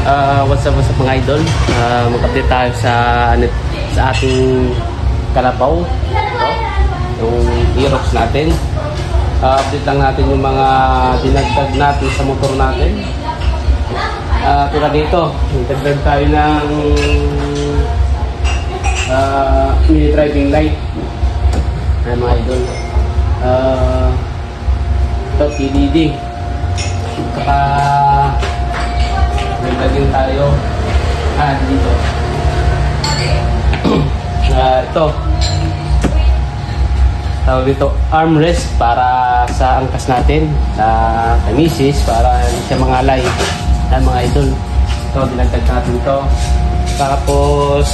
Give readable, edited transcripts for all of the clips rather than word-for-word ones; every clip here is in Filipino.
What's up mga idol? Mag-update tayo sa ating kalabaw. Yung Aerox natin. Update lang natin yung mga dinagdag natin sa motor natin. Tulad dito, nagdagdag tayo ng mini driving light. Ayan mga idol. Ito TDD. Saka nagdagdag tayo dito. Ito tawag dito armrest para sa angkas natin sa misis para hindi siya mangalay. Ayan mga idol, ito dinagdag natin ito. Tapos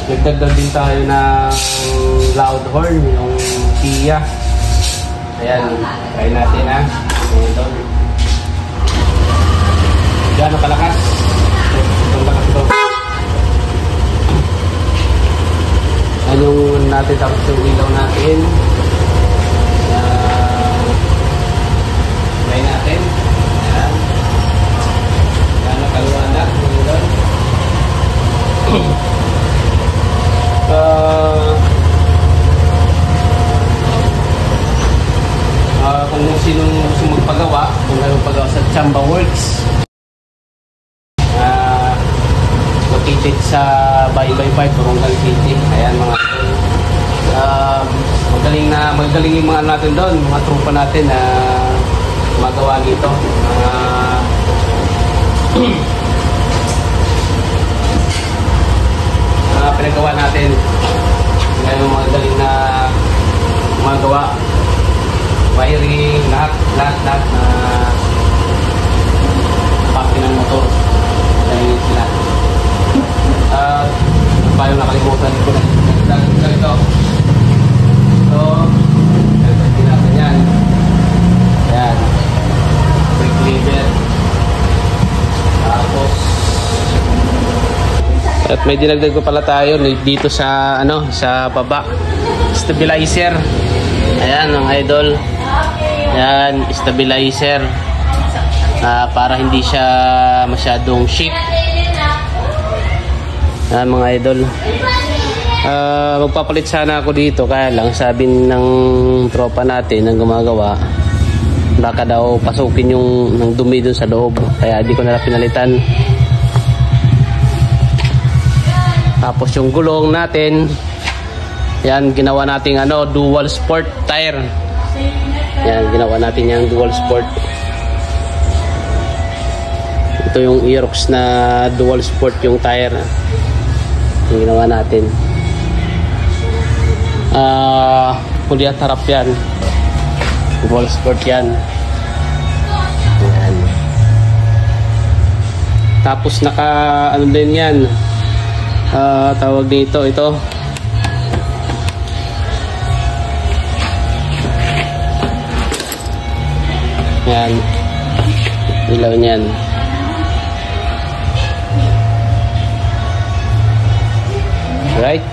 nagdagdag din tayo ng loud horn, yung Kia. Ayan, try natin ha. Ito gano'ng kalakas. Itong lakas ito. Anong natin, tapos yung ilaw natin. Try natin. Ayan. Gano'ng kaliwanag. Kung sinong gusto magpagawa, kung mayroong pagawa sa Chamba Works, located sa Baybay Park, Corongal City. Ayan mga magaling yung mga natin doon, mga tropa natin na magawa nito. Pinagawa natin ngayon, magaling na magawa, wiring, lahat na pati ng motor. Galing sila. Paano nakalimutan ko na ito. So, gagawin natin yan. Ayan. Brake lever. Tapos, at may dinagdag pa pala tayo dito sa sa baba. Stabilizer. Ayan mga idol. Ayan, stabilizer. Para hindi siya masyadong shake. Mga idol, magpapalit sana ako dito, kaya lang sabi ng tropa natin ng gumagawa, baka daw pasukin yung ng dumi dun sa loob, kaya di ko na pinalitan. Tapos yung gulong natin, yan ginawa nating dual sport tire. Yan ginawa natin yung dual sport. Ito yung Aerox na dual sport yung tire yung ginawa natin. Huli at harap yan, dual sport yan. Ayan. Tapos naka din yan, tawag dito ito yan, ilaw niyan. Right.